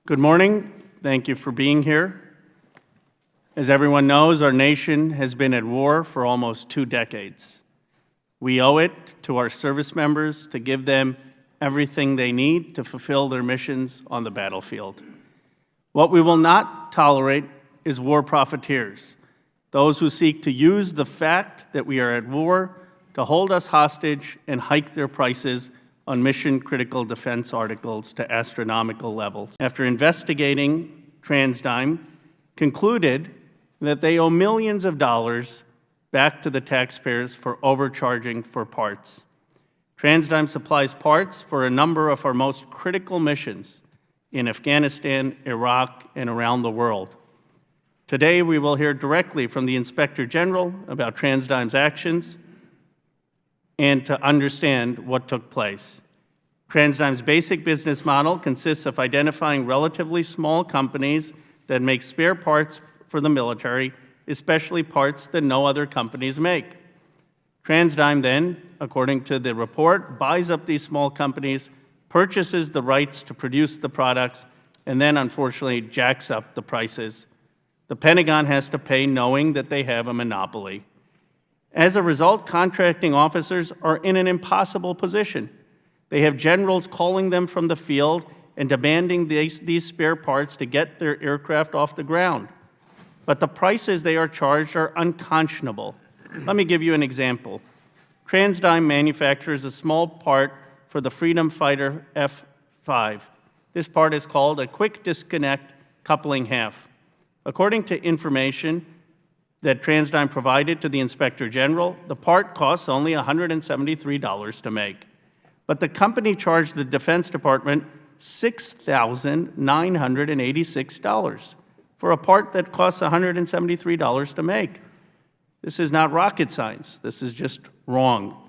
Good morning. Thank you for being here. As everyone knows, our nation has been at war for almost 2 decades. We owe it to our service members to give them everything they need to fulfill their missions on the battlefield. What we will not tolerate is war profiteers, those who seek to use the fact that we are at war to hold us hostage and hike their prices on mission-critical defense articles to astronomical levels. After investigating, TransDigm concluded that they owe millions of dollars back to the taxpayers for overcharging for parts. TransDigm supplies parts for a number of our most critical missions in Afghanistan, Iraq, and around the world. Today, we will hear directly from the Inspector General about TransDigm's actions and to understand what took place. TransDigm's basic business model consists of identifying relatively small companies that make spare parts for the military, especially parts that no other companies make. TransDigm then, according to the report, buys up these small companies, purchases the rights to produce the products, and then unfortunately jacks up the prices. The Pentagon has to pay knowing that they have a monopoly. As a result, contracting officers are in an impossible position. They have generals calling them from the field and demanding these spare parts to get their aircraft off the ground. But the prices they are charged are unconscionable. Let me give you an example. TransDigm manufactures a small part for the Freedom Fighter F-5. This part is called a quick disconnect coupling half. According to information that TransDigm provided to the Inspector General, the part costs only $173 to make. But the company charged the Defense Department $6,986 for a part that costs $173 to make. This is not rocket science. This is just wrong.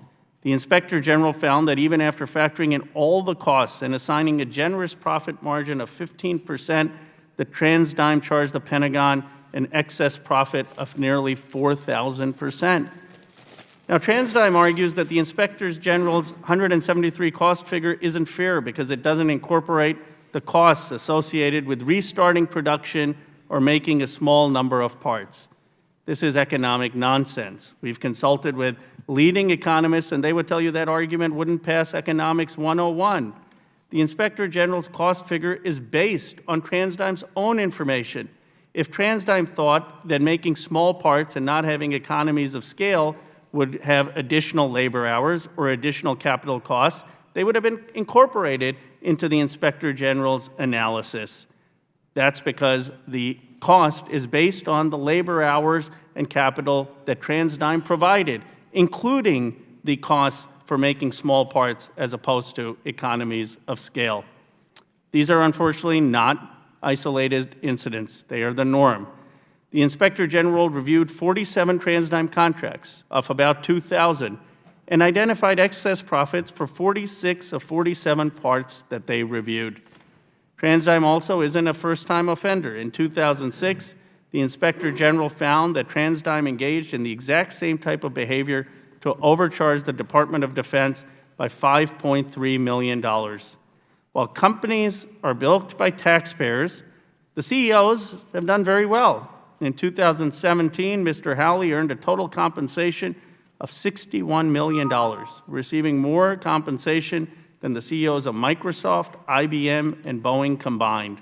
The Inspector General found that even after factoring in all the costs and assigning a generous profit margin of 15%, the TransDigm charged the Pentagon an excess profit of nearly 4,000%. Now, TransDigm argues that the Inspector General's 173 cost figure isn't fair because it doesn't incorporate the costs associated with restarting production or making a small number of parts. This is economic nonsense. We've consulted with leading economists, and they would tell you that argument wouldn't pass Economics 101. The Inspector General's cost figure is based on TransDigm's own information. If TransDigm thought that making small parts and not having economies of scale would have additional labor hours or additional capital costs, they would have been incorporated into the Inspector General's analysis. That's because the cost is based on the labor hours and capital that TransDigm provided, including the costs for making small parts as opposed to economies of scale. These are unfortunately not isolated incidents. They are the norm. The Inspector General reviewed 47 TransDigm contracts of about 2,000 and identified excess profits for 46 of 47 parts that they reviewed. TransDigm also isn't a first-time offender. In 2006, the Inspector General found that TransDigm engaged in the exact same type of behavior to overcharge the Department of Defense by $5.3 million. While companies are built by taxpayers, the CEOs have done very well. In 2017, Mr. Hawley earned a total compensation of $61 million, receiving more compensation than the CEOs of Microsoft, IBM, and Boeing combined.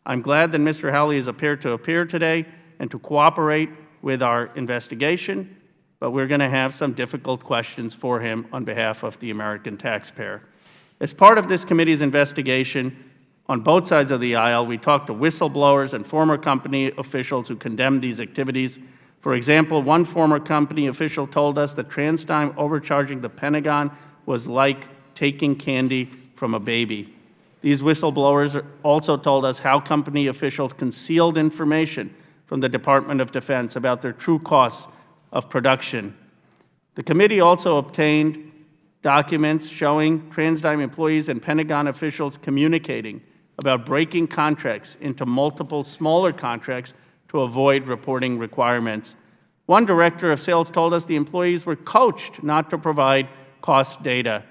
I'm glad that Mr. Hawley is appeared today and to cooperate with our investigation, but we're going to have some difficult questions for him on behalf of the American taxpayer. As part of this committee's investigation, on both sides of the aisle, we talked to whistleblowers and former company officials who condemned these activities. For example, one former company official told us that TransDigm overcharging the Pentagon was like taking candy from a baby. These whistleblowers also told us how company officials concealed information from the Department of Defense about their true costs of production. The committee also obtained documents showing TransDigm employees and Pentagon officials communicating about breaking contracts into multiple smaller contracts to avoid reporting requirements. One director of sales told us the employees were coached not to provide cost data.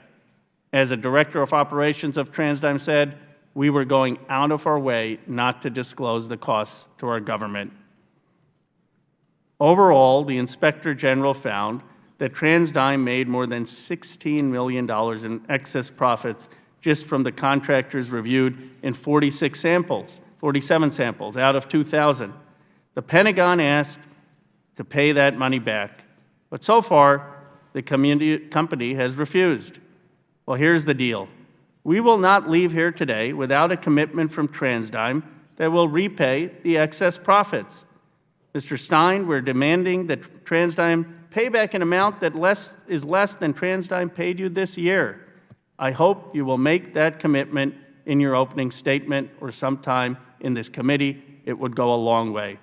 As a director of operations of TransDigm said, we were going out of our way not to disclose the costs to our government. Overall, the Inspector General found that TransDigm made more than $16 million in excess profits just from the contractors reviewed in 47 samples out of 2,000. The Pentagon asked to pay that money back, but so far, the company has refused. Well, here's the deal. We will not leave here today without a commitment from TransDigm that will repay the excess profits. Mr. Stein, we're demanding that TransDigm pay back an amount that is less than TransDigm paid you this year. I hope you will make that commitment in your opening statement or sometime in this committee. It would go a long way.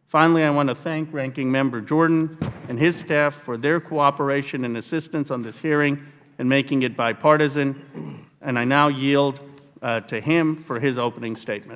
Finally, I want to thank Ranking Member Jordan and his staff for their cooperation and assistance on this hearing and making it bipartisan. And I now yield to him for his opening statement.